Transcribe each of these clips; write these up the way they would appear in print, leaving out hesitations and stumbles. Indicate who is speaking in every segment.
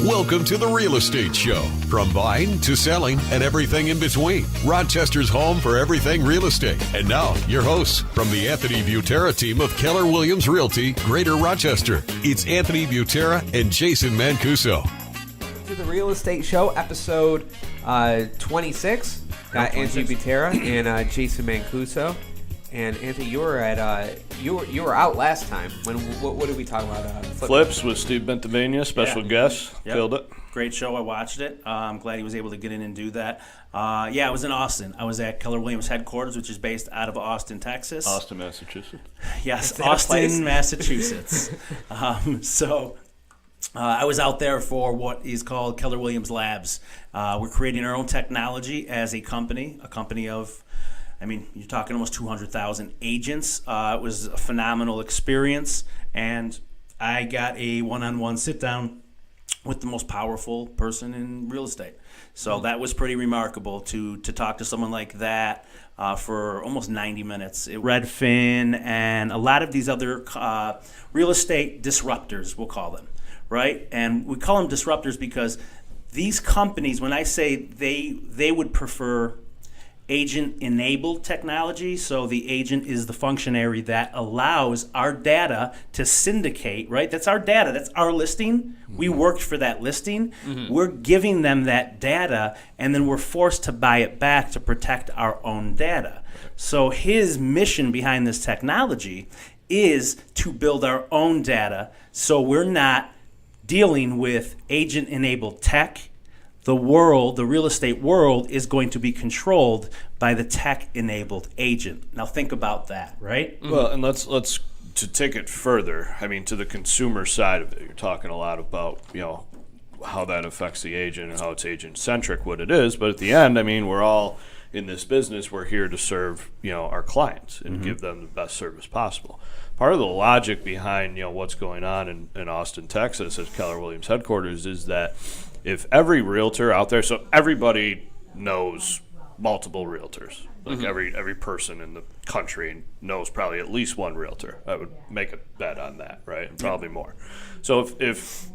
Speaker 1: Welcome to the Real Estate Show. From buying to selling and everything in between. Rochester's home for everything real estate. And now, your hosts from the Anthony Butera team of Keller Williams Realty, Greater Rochester. It's Anthony Butera and Jason Mancuso.
Speaker 2: To the Real Estate Show, episode 26. Got Anthony Butera and Jason Mancuso. And Anthony, you were at you were out last time. What did we talk about?
Speaker 3: Flips with Steve Bentavania, special guest.
Speaker 4: Yep.
Speaker 3: Killed it.
Speaker 4: Great show. I watched it. I'm glad he was able to get in and do that. I was in Austin. I was at Keller Williams headquarters, which is based out of Austin, Texas.
Speaker 3: Austin, Massachusetts.
Speaker 4: Yes, Austin, Massachusetts. I was out there for what is called Keller Williams Labs. We're creating our own technology as a company of, you're talking almost 200,000 agents. It was a phenomenal experience, and I got a one-on-one sit-down with the most powerful person in real estate. So that was pretty remarkable to talk to someone like that for almost 90 minutes. Redfin and a lot of these other real estate disruptors, we'll call them, right? And we call them disruptors because these companies, when I say they would prefer agent-enabled technology, so the agent is the functionary that allows our data to syndicate, right? That's our data. That's our listing. Mm-hmm. We worked for that listing. Mm-hmm. We're giving them that data, and then we're forced to buy it back to protect our own data. So his mission behind this technology is to build our own data so we're not dealing with agent-enabled tech. The real estate world, is going to be controlled by the tech-enabled agent. Now think about that, right?
Speaker 3: Well, and let's to take it further. To the consumer side of it, you're talking a lot about how that affects the agent and how it's agent-centric, what it is. But at the end, we're all in this business. We're here to serve our clients and give them the best service possible. Part of the logic behind what's going on in Austin, Texas, at Keller Williams headquarters, is that if every realtor out there, so everybody knows multiple realtors, like every person in the country knows probably at least one realtor. I would make a bet on that, right? And probably more. So if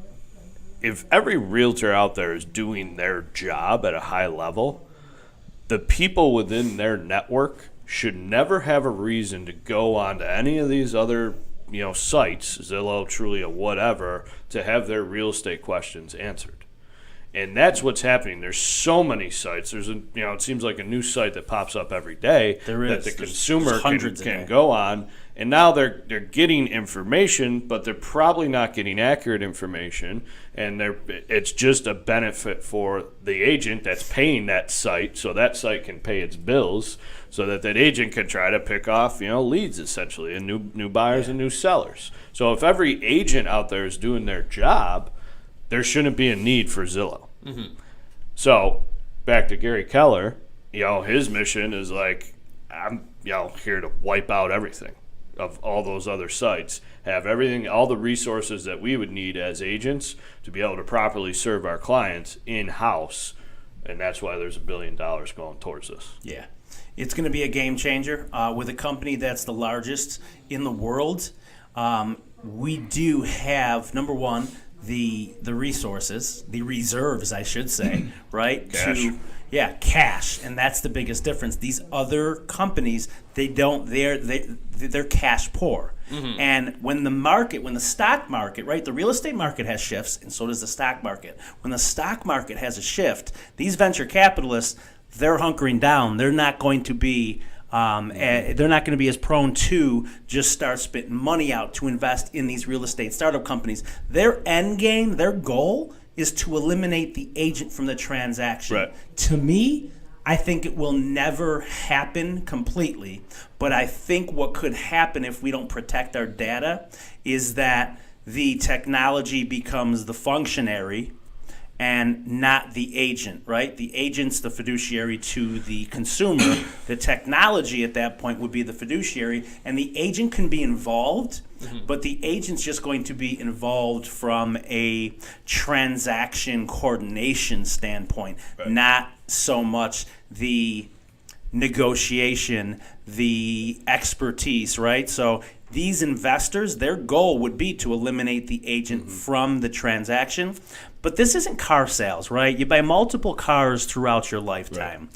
Speaker 3: every realtor out there is doing their job at a high level, the people within their network should never have a reason to go on to any of these other sites, Zillow, Trulia, whatever, to have their real estate questions answered. And that's what's happening. There's so many sites. There's it seems like a new site that pops up every day that the consumer can go on. And now they're getting information, but they're probably not getting accurate information. And it's just a benefit for the agent that's paying that site, so that site can pay its bills, so that agent can try to pick off leads essentially, and new buyers and new sellers. So if every agent out there is doing their job, there shouldn't be a need for Zillow. Mm-hmm. So back to Gary Keller, his mission is I'm here to wipe out everything of all those other sites, have everything, all the resources that we would need as agents to be able to properly serve our clients in-house, and that's why there's $1 billion going towards this.
Speaker 4: Yeah, it's going to be a game changer with a company that's the largest in the world. We do have, number one, the resources, the reserves, I should say, right?
Speaker 3: Cash.
Speaker 4: Cash, and that's the biggest difference. These other companies, they're cash poor. Mm-hmm. And when the stock market, right, the real estate market has shifts, and so does the stock market. When the stock market has a shift, these venture capitalists, they're hunkering down. They're not going to be as prone to just start spitting money out to invest in these real estate startup companies. Their end game, their goal, is to eliminate the agent from the transaction. Right. To me, I think it will never happen completely, but I think what could happen if we don't protect our data is that the technology becomes the functionary and not the agent, right? The agent's the fiduciary to the consumer. The technology at that point would be the fiduciary, and the agent can be involved, but the agent's just going to be involved from a transaction coordination standpoint, right. Not so much the negotiation, the expertise, right? So these investors, their goal would be to eliminate the agent from the transaction. But this isn't car sales, right? You buy multiple cars throughout your lifetime.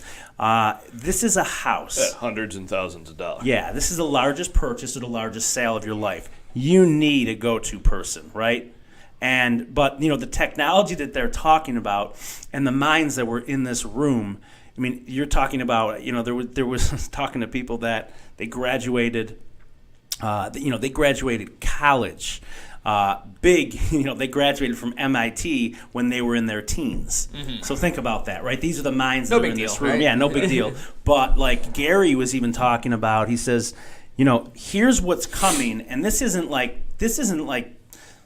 Speaker 4: This is a house.
Speaker 3: Yeah, hundreds and thousands of dollars.
Speaker 4: Yeah, this is the largest purchase or the largest sale of your life. You need a go-to person, right? But the technology that they're talking about and the minds that were in this room. I mean, you're talking about, there was talking to people that they graduated. They graduated college. They graduated from MIT when they were in their teens. Mm-hmm. So think about that, right? These are the minds that are in this room. Right? Yeah, no big deal. But like Gary was even talking about, he says, here's what's coming, and this isn't like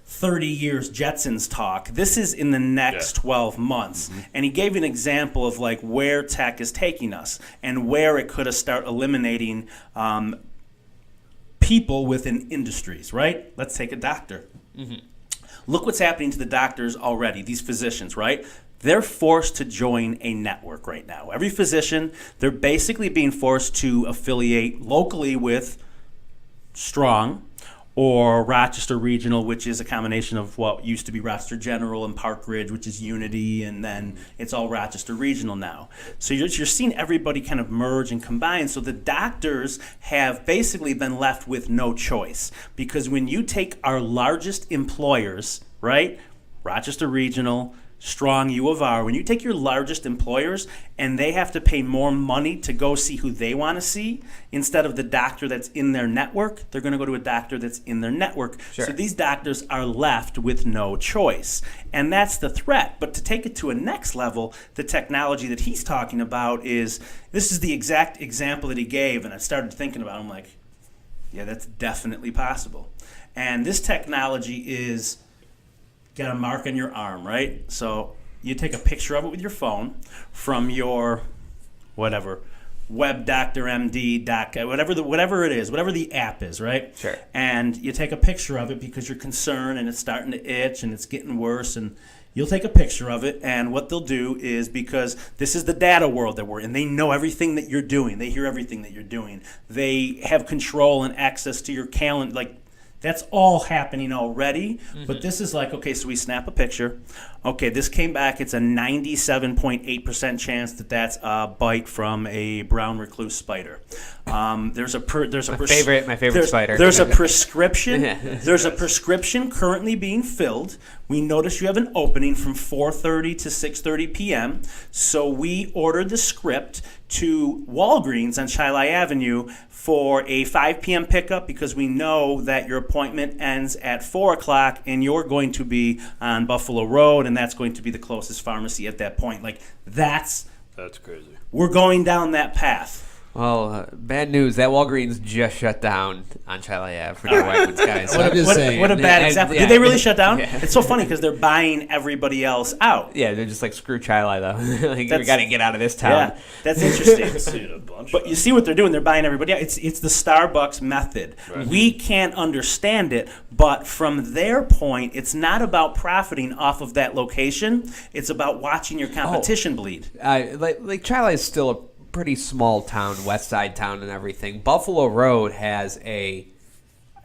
Speaker 4: 30 years Jetsons talk. This is in the next 12 months. Mm-hmm. And he gave an example of like where tech is taking us and where it could have started eliminating people within industries, right? Let's take a doctor. Mm-hmm. Look what's happening to the doctors already, these physicians, right? They're forced to join a network right now. Every physician, they're basically being forced to affiliate locally with Strong or Rochester Regional, which is a combination of what used to be Rochester General and Park Ridge, which is Unity, and then it's all Rochester Regional now. So you're seeing everybody kind of merge and combine. So the doctors have basically been left with no choice, because when you take our largest employers, right, Rochester Regional, Strong, U of R, when you take your largest employers and they have to pay more money to go see who they want to see instead of the doctor that's in their network, they're going to go to a doctor that's in their network. Sure. So these doctors are left with no choice. And that's the threat. But to take it to a next level, the technology that he's talking about this is the exact example that he gave, and I started thinking about it. I'm like, yeah, that's definitely possible. And this technology is got a mark on your arm, right? So you take a picture of it with your phone from your whatever WebDoctorMD, whatever it is, whatever the app is, right?
Speaker 2: Sure.
Speaker 4: And you take a picture of it because you're concerned and it's starting to itch and it's getting worse, and you'll take a picture of it, and what they'll do is, because this is the data world that we're in, they know everything that you're doing, they hear everything that you're doing, they have control and access to your calendar, like. That's all happening already, but this is like, okay, so we snap a picture. Okay, this came back. It's a 97.8% chance that that's a bite from a brown recluse spider. There's a
Speaker 2: my favorite spider.
Speaker 4: There's a prescription. There's a prescription currently being filled. We notice you have an opening from 4:30 to 6:30 p.m. So we ordered the script to Walgreens on Shiloh Avenue for a 5 p.m. pickup, because we know that your appointment ends at 4 o'clock and you're going to be on Buffalo Road, and that's going to be the closest pharmacy at that point. Like, that's
Speaker 3: crazy.
Speaker 4: We're going down that path.
Speaker 2: Well, bad news. That Walgreens just shut down on Shiloh Ave for their White guys.
Speaker 4: What a bad example. Did they really shut down? Yeah. It's so funny because they're buying everybody else out.
Speaker 2: Yeah, they're just like, screw Shiloh, though. We got to get out of this town.
Speaker 4: Yeah, that's interesting. But you see what they're doing. They're buying everybody out. It's the Starbucks method. Right. We can't understand it, but from their point, it's not about profiting off of that location. It's about watching your competition bleed.
Speaker 2: Like Shiloh is still a pretty small town, west side town and everything. Buffalo Road has I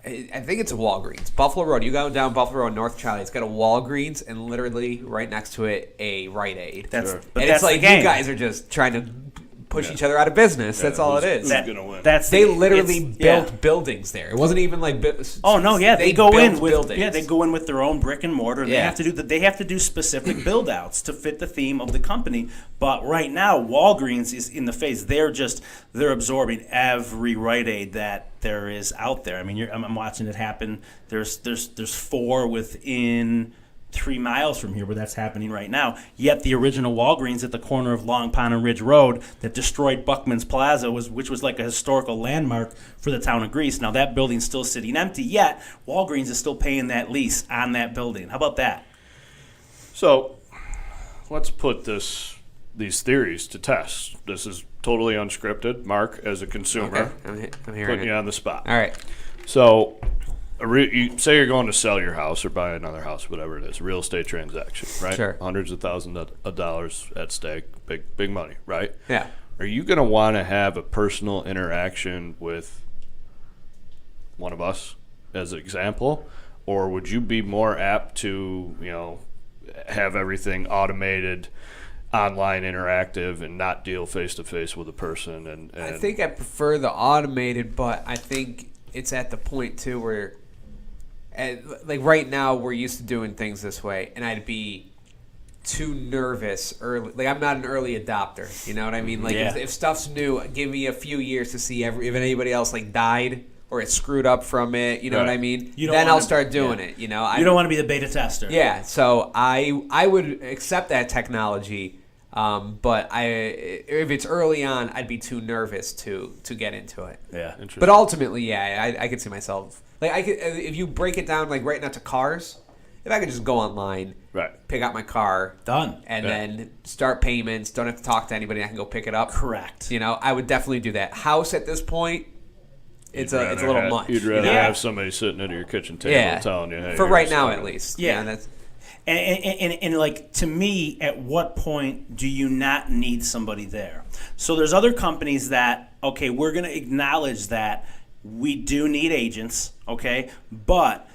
Speaker 2: think it's a Walgreens. Buffalo Road, you go down Buffalo Road, North Shiloh, it's got a Walgreens and literally right next to it a Rite Aid. It's like you guys are just trying to push each other out of business. That's all it is.
Speaker 3: Who's gonna win?
Speaker 2: They literally built buildings there. It wasn't even like
Speaker 4: they go in with buildings. They go in with their own brick and mortar. And they have to do specific build outs to fit the theme of the company. But right now, Walgreens is in the phase. They're absorbing every Rite Aid that there is out there. I mean, I'm watching it happen. There's 4 within 3 miles from here where that's happening right now. Yet the original Walgreens at the corner of Long Pond and Ridge Road that destroyed Buckman's Plaza, which was like a historical landmark for the town of Greece. Now that building's still sitting empty, yet Walgreens is still paying that lease on that building. How about that?
Speaker 3: So let's put these theories to test. This is totally unscripted. Mark, as a consumer,
Speaker 2: I'm hearing
Speaker 3: putting you on the spot.
Speaker 2: All right.
Speaker 3: So you say you're going to sell your house or buy another house, whatever it is, a real estate transaction, right?
Speaker 2: Sure.
Speaker 3: Hundreds of thousands of dollars at stake, big money, right?
Speaker 2: Yeah.
Speaker 3: Are you going to want to have a personal interaction with one of us as an example, or would you be more apt to, have everything automated, online, interactive, and not deal face to face with a person? And
Speaker 2: I think I prefer the automated, but I think it's at the point too where, like right now, we're used to doing things this way, and I'd be too nervous early. Like, I'm not an early adopter. You know what I mean? Like, if stuff's new, give me a few years to see if anybody else like died or it screwed up from it. You know what I mean? Then I'll start doing it. You know,
Speaker 4: you don't want to be the beta tester.
Speaker 2: Yeah. So I would accept that technology, but if it's early on, I'd be too nervous to get into it.
Speaker 4: Yeah.
Speaker 2: But ultimately, I could see myself like if you break it down like right now to cars. If I could just go online, pick out my car,
Speaker 4: done,
Speaker 2: and then start payments, don't have to talk to anybody, I can go pick it up.
Speaker 4: Correct.
Speaker 2: You know, I would definitely do that. House at this point, it's a little much.
Speaker 3: You'd rather have somebody sitting at your kitchen table telling you, hey,
Speaker 2: for right now at least.
Speaker 4: Yeah.
Speaker 2: That's,
Speaker 4: and like, to me, at what point do you not need somebody there? So there's other companies that, okay, we're going to acknowledge that we do need agents, okay, but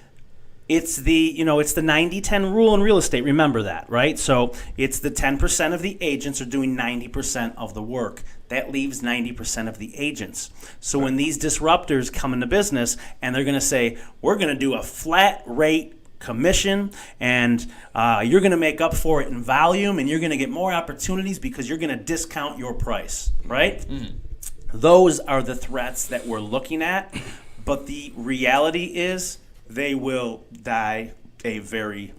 Speaker 4: it's the 90-10 rule in real estate. Remember that, right? So it's the 10% of the agents are doing 90% of the work. That leaves 90% of the agents. So when these disruptors come into business and they're going to say, we're going to do a flat rate commission, and you're going to make up for it in volume, and you're going to get more opportunities because you're going to discount your price, right? Mm-hmm. Those are the threats that we're looking at. But the reality is, they will die a very,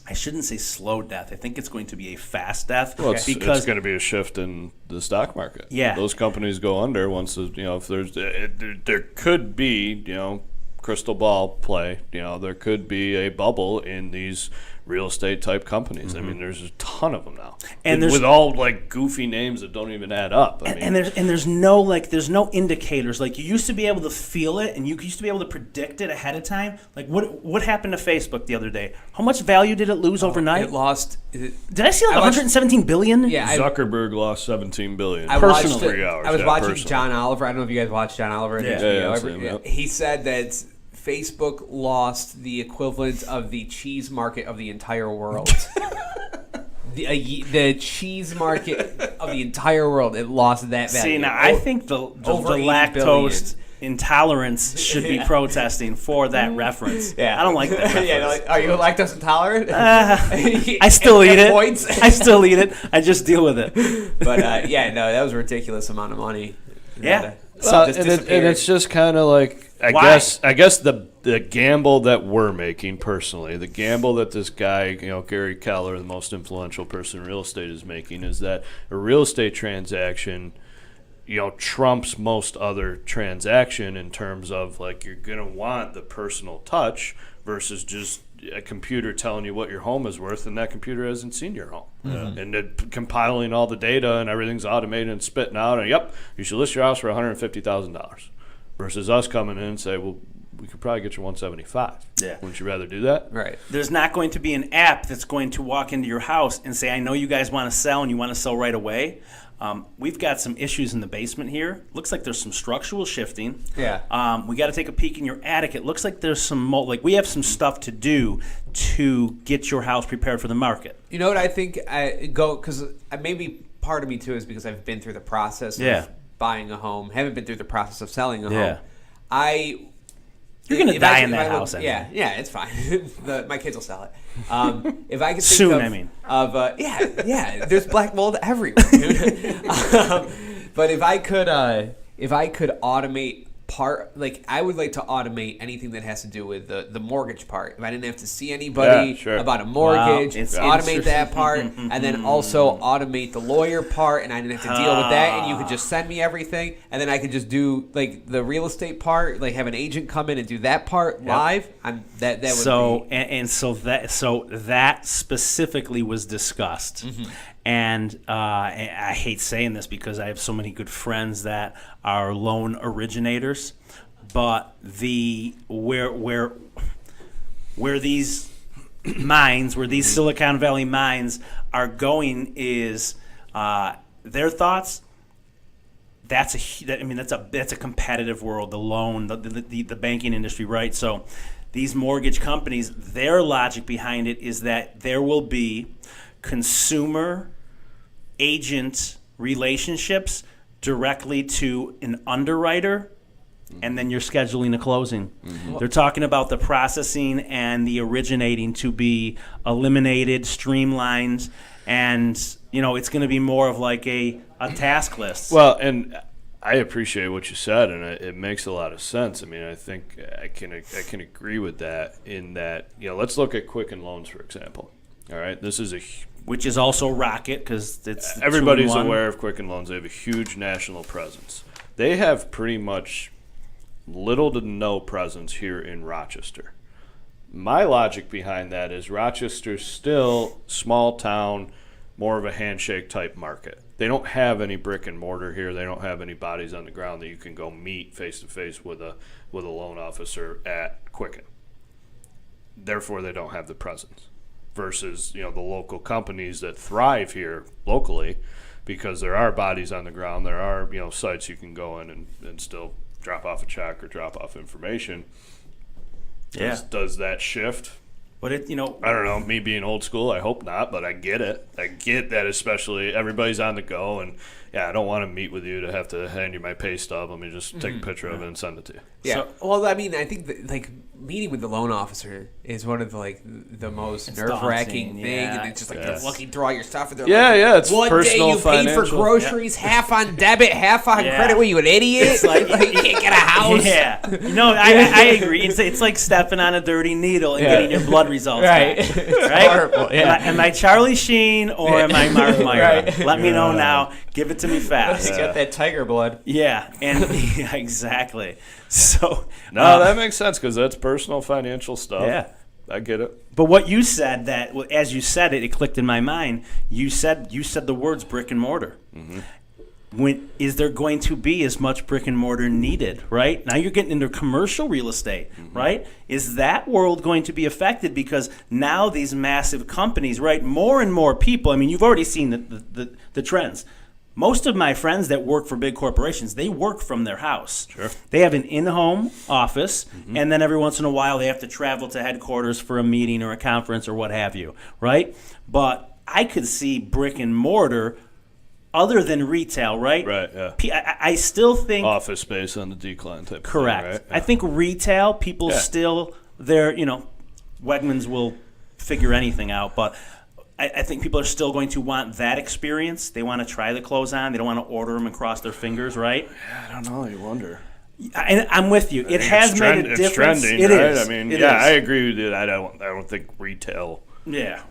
Speaker 4: I shouldn't say slow death. I think it's going to be a fast death.
Speaker 3: Well, it's going to be a shift in the stock market.
Speaker 4: Yeah.
Speaker 3: Those companies go under once, if there's, there could be, crystal ball play, there could be a bubble in these real estate type companies. Mm-hmm. I mean, there's a ton of them now, and with all like goofy names that don't even add up.
Speaker 4: There's no indicators. Like, you used to be able to feel it, and you used to be able to predict it ahead of time. Like, what happened to Facebook the other day? How much value did it lose overnight?
Speaker 2: It lost.
Speaker 4: Did I see like 117 billion?
Speaker 2: Yeah,
Speaker 3: Zuckerberg lost 17 billion.
Speaker 2: I
Speaker 3: personally,
Speaker 2: watched
Speaker 3: 3 hours.
Speaker 2: I was watching John Oliver. I don't know if you guys watch John Oliver.
Speaker 3: Yeah,
Speaker 2: he said that Facebook lost the equivalent of the cheese market of the entire world. the cheese market of the entire world, it lost that value.
Speaker 4: See, now I think the lactose intolerance should be protesting for that reference.
Speaker 2: Yeah,
Speaker 4: I don't like that reference.
Speaker 2: Are you lactose intolerant?
Speaker 4: I still eat it. I still eat it. I just deal with it.
Speaker 2: But that was a ridiculous amount of money.
Speaker 4: Yeah.
Speaker 3: And it's just kind of like, I guess the gamble that we're making personally, the gamble that this guy, Gary Keller, the most influential person in real estate, is making, is that a real estate transaction, trumps most other transaction in terms of, like, you're going to want the personal touch versus just a computer telling you what your home is worth, and that computer hasn't seen your home. Mm-hmm. And it, compiling all the data and everything's automated and spitting out, and you should list your house for $150,000. Versus us coming in and say, well, we could probably get you $175,000.
Speaker 4: Yeah.
Speaker 3: Wouldn't you rather do that?
Speaker 2: Right.
Speaker 4: There's not going to be an app that's going to walk into your house and say, I know you guys want to sell and you want to sell right away. We've got some issues in the basement here. Looks like there's some structural shifting.
Speaker 2: Yeah.
Speaker 4: We got to take a peek in your attic. It looks like there's some we have some stuff to do to get your house prepared for the market.
Speaker 2: You know what I think? Because maybe part of me too is because I've been through the process of buying a home, haven't been through the process of selling a home.
Speaker 4: You're going to die in that house.
Speaker 2: Yeah, it's fine. My kids will sell it. If I could think
Speaker 4: soon,
Speaker 2: there's black mold everywhere, dude. But if I could automate I would like to automate anything that has to do with the mortgage part. If I didn't have to see anybody about a mortgage, automate that part, and then also automate the lawyer part, and I didn't have to deal with that, and you could just send me everything, and then I could just do like the real estate part, like have an agent come in and do that part live. That would
Speaker 4: So that specifically was discussed. Mm-hmm. And I hate saying this because I have so many good friends that are loan originators, but where these mines, where these Silicon Valley mines are going is their thoughts. that's a competitive world. The loan, the banking industry, right? So these mortgage companies, their logic behind it is that there will be consumer agent relationships directly to an underwriter, and then you're scheduling a closing. They're talking about the processing and the originating to be eliminated, streamlined, and it's going to be more of like a task list.
Speaker 3: Well, and I appreciate what you said, and it makes a lot of sense. I mean, I think I can agree with that. In that, let's look at Quicken Loans, for example. All right, this is
Speaker 4: which is also Rocket, because it's
Speaker 3: everybody's aware of Quicken Loans. They have a huge national presence. They have pretty much little to no presence here in Rochester. My logic behind that is Rochester's still small town, more of a handshake type market. They don't have any brick and mortar here. They don't have any bodies on the ground that you can go meet face to face with a loan officer at Quicken. Therefore, they don't have the presence. Versus the local companies that thrive here locally, because there are bodies on the ground. There are sites you can go in and still drop off a check or drop off information. Does that shift?
Speaker 4: But
Speaker 3: I don't know. Me being old school, I hope not, but I get it. I get that, especially everybody's on the go, and I don't want to meet with you to have to hand you my pay stub. Let me just take a picture of it and send it to you.
Speaker 2: Yeah. Well, I mean, I think that, meeting with the loan officer is one of the most nerve-wracking thing, and it's just they're looking through all your stuff, and they're
Speaker 3: it's
Speaker 2: one
Speaker 3: personal,
Speaker 2: day you paid for groceries, half on debit, half on credit. Were you an idiot? It's like you can't get a house.
Speaker 4: Yeah, I agree. It's like stepping on a dirty needle and getting your blood results.
Speaker 2: Right,
Speaker 4: back.
Speaker 2: It's
Speaker 4: right.
Speaker 2: horrible. Yeah.
Speaker 4: Am I Charlie Sheen or am I Mark Meyer?
Speaker 2: Right.
Speaker 4: Let me know now. Give it to me fast.
Speaker 2: You got that tiger blood.
Speaker 4: Yeah, and exactly. So
Speaker 3: that makes sense, because that's personal financial stuff.
Speaker 4: Yeah,
Speaker 3: I get it.
Speaker 4: But what you said, as you said it clicked in my mind. You said the words brick and mortar. Mm-hmm. Is there going to be as much brick and mortar needed? Right now, you're getting into commercial real estate. Mm-hmm. Right? Is that world going to be affected because now these massive companies, right? More and more people. I mean, you've already seen the trends. Most of my friends that work for big corporations, they work from their house.
Speaker 3: Sure.
Speaker 4: They have an in-home office, and then every once in a while they have to travel to headquarters for a meeting or a conference or what have you, right? But I could see brick and mortar other than retail, right?
Speaker 3: Right, yeah.
Speaker 4: I still think...
Speaker 3: office space on the decline type
Speaker 4: correct.
Speaker 3: of thing, right?
Speaker 4: Yeah. I think retail, people still, Wegmans will figure anything out, but... I think people are still going to want that experience. They want to try the clothes on. They don't want to order them and cross their fingers, right?
Speaker 3: Yeah, I don't know. You wonder.
Speaker 4: I'm with you. It has made a difference.
Speaker 3: It's trending,
Speaker 4: it
Speaker 3: right?
Speaker 4: is.
Speaker 3: I mean,
Speaker 4: it
Speaker 3: I
Speaker 4: is.
Speaker 3: agree with you. I don't think retail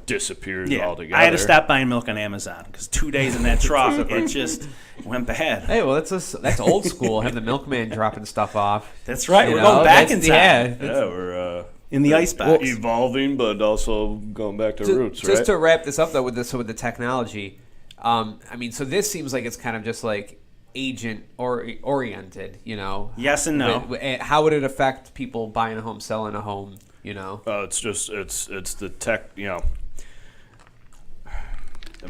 Speaker 3: disappears altogether.
Speaker 4: I had to stop buying milk on Amazon because 2 days in that trough, it just went bad.
Speaker 2: Hey, well, that's old school. Have the milkman dropping stuff off.
Speaker 4: That's right. We're going back in time.
Speaker 3: Yeah, we're...
Speaker 4: in the icebox.
Speaker 3: Evolving, but also going back to roots, right?
Speaker 2: Just to wrap this up, though, with the technology, so this seems like it's kind of just like agent oriented,
Speaker 4: Yes and no.
Speaker 2: How would it affect people buying a home, selling a home,
Speaker 3: It's the tech, Am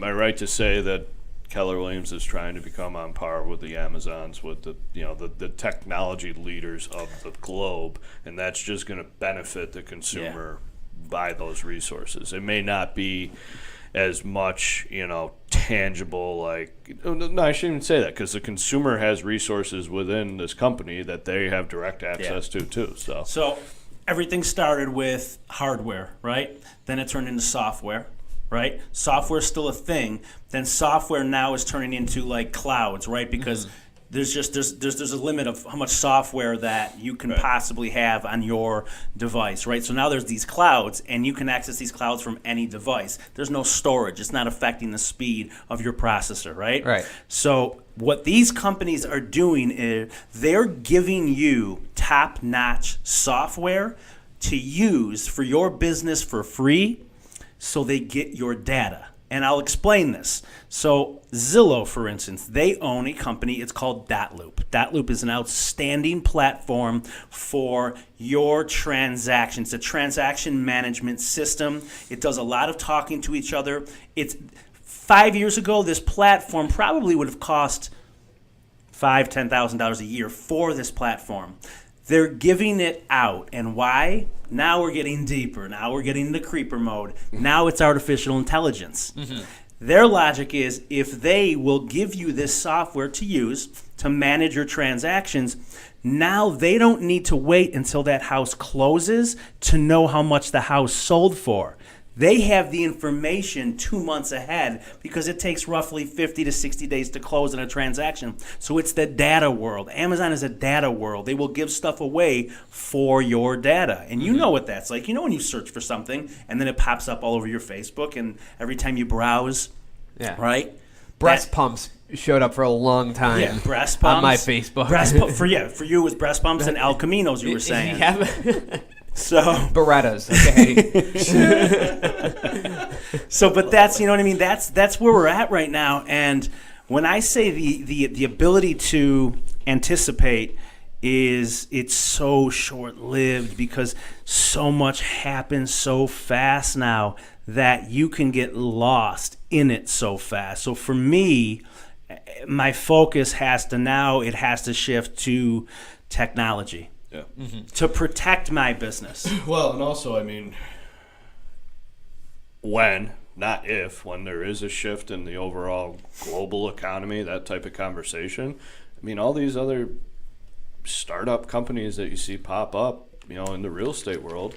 Speaker 3: I right to say that Keller Williams is trying to become on par with the Amazons, with the technology leaders of the globe, and that's just going to benefit the consumer by those resources. It may not be as much, tangible, no, I shouldn't even say that, because the consumer has resources within this company that they have direct access to too.
Speaker 4: So everything started with hardware, right? Then it turned into software. Right? Software is still a thing. Then software now is turning into like clouds, right? Because there's a limit of how much software that you can possibly have on your device, right? So now there's these clouds, and you can access these clouds from any device. There's no storage. It's not affecting the speed of your processor, right?
Speaker 2: Right.
Speaker 4: So what these companies are doing is they're giving you top-notch software to use for your business for free, so they get your data. And I'll explain this. So Zillow, for instance, they own a company. It's called Dotloop. Dotloop is an outstanding platform for your transactions. It's a transaction management system. It does a lot of talking to each other. 5 years ago, this platform probably would have cost $10,000 a year for this platform. They're giving it out. And why? Now we're getting deeper. Now we're getting into creeper mode. Now it's artificial intelligence. Their logic is if they will give you this software to use to manage your transactions, now they don't need to wait until that house closes to know how much the house sold for. They have the information 2 months ahead because it takes roughly 50 to 60 days to close in a transaction. So it's the data world. Amazon is a data world. They will give stuff away for your data. And you know what that's like. You know when you search for something and then it pops up all over your Facebook and every time you browse, right?
Speaker 2: Breast pumps showed up for a long time.
Speaker 4: Yeah, breast pumps.
Speaker 2: On my Facebook.
Speaker 4: For you, it was breast pumps and El Caminos, you were saying. So
Speaker 2: Berettas, okay.
Speaker 4: So, but that's, you know what I mean. That's where we're at right now. And when I say the ability to anticipate it's so short-lived because so much happens so fast now that you can get lost in it so fast. So for me, my focus has to shift to technology.
Speaker 3: Yeah.
Speaker 4: To protect my business.
Speaker 3: Well, and also, I mean, when, not if, when there is a shift in the overall global economy, that type of conversation, I mean, all these other startup companies that you see pop up, you know, in the real estate world,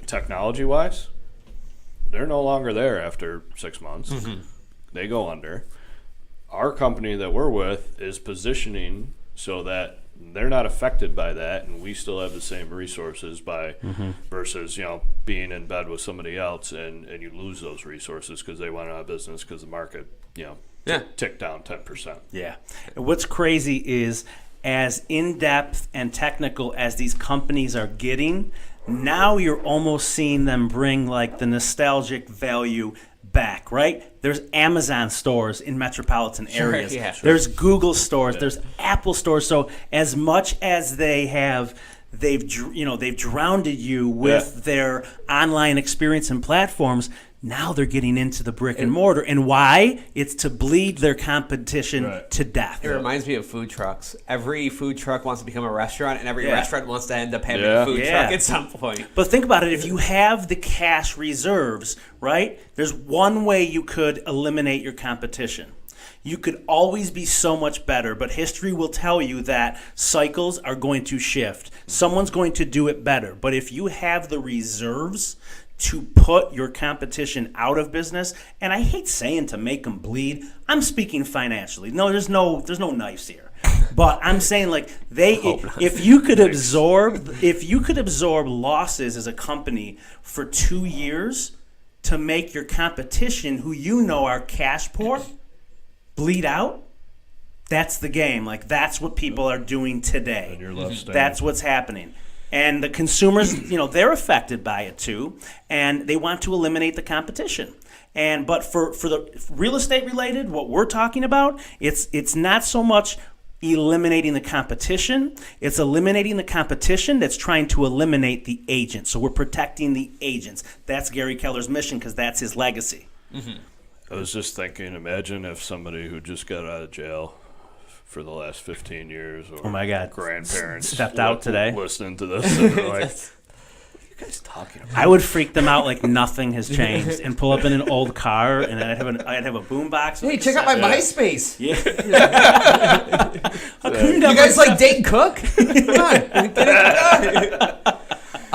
Speaker 3: technology-wise, they're no longer there after 6 months. They go under. Our company that we're with is positioning so that they're not affected by that, and we still have the same resources versus, you know, being in bed with somebody else and you lose those resources because they went out of business because the market, you know, ticked down 10%.
Speaker 4: Yeah. And what's crazy is as in-depth and technical as these companies are getting, now you're almost seeing them bring like the nostalgic value back, right? There's Amazon stores in metropolitan areas. There's Google stores. There's Apple stores. So as much as they've drowned you with their online experience and platforms, now they're getting into the brick and mortar. And why? It's to bleed their competition to death.
Speaker 2: It reminds me of food trucks. Every food truck wants to become a restaurant, and every restaurant wants to end up having a food truck at some point.
Speaker 4: But think about it. If you have the cash reserves, right, there's one way you could eliminate your competition. You could always be so much better, but history will tell you that cycles are going to shift. Someone's going to do it better. But if you have the reserves to put your competition out of business, and I hate saying to make them bleed, I'm speaking financially. No, there's no knives here. But I'm saying like if you could absorb losses as a company for 2 years to make your competition, who you know are cash poor, bleed out, that's the game. Like that's what people are doing today.
Speaker 3: And you're left standing.
Speaker 4: That's what's happening. And the consumers, you know, they're affected by it too, and they want to eliminate the competition. But for the real estate related, what we're talking about, it's not so much eliminating the competition. It's eliminating the competition that's trying to eliminate the agent. So we're protecting the agents. That's Gary Keller's mission because that's his legacy.
Speaker 3: I was just thinking, imagine if somebody who just got out of jail for the last 15 years or grandparents
Speaker 4: stepped out today
Speaker 3: listening to this and they're like, what are you guys talking about?
Speaker 4: I would freak them out like nothing has changed and pull up in an old car and I'd have a boombox.
Speaker 2: Hey, check out my MySpace.
Speaker 4: Yeah.
Speaker 2: You guys like Dane Cook? Come on. Get it.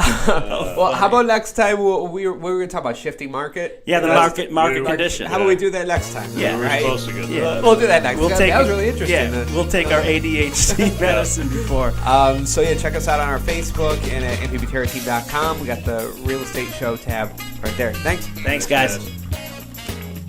Speaker 2: Well, how about next time we're going to talk about shifting market?
Speaker 4: Yeah, the market condition.
Speaker 2: How about we do that next time?
Speaker 4: Yeah,
Speaker 3: we're supposed to get that.
Speaker 2: We'll do that next time. That was really interesting.
Speaker 4: Yeah, we'll take our ADHD medicine before.
Speaker 2: So yeah, check us out on our Facebook and at mpbterrateam.com. We got the real estate show tab right there. Thanks
Speaker 4: guys.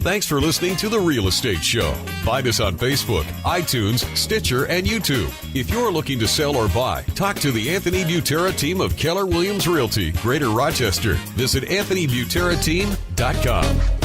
Speaker 1: Thanks for listening to The Real Estate Show. Find us on Facebook, iTunes, Stitcher, and YouTube. If you're looking to sell or buy, talk to the Anthony Butera team of Keller Williams Realty, Greater Rochester. Visit anthonybuterrateam.com.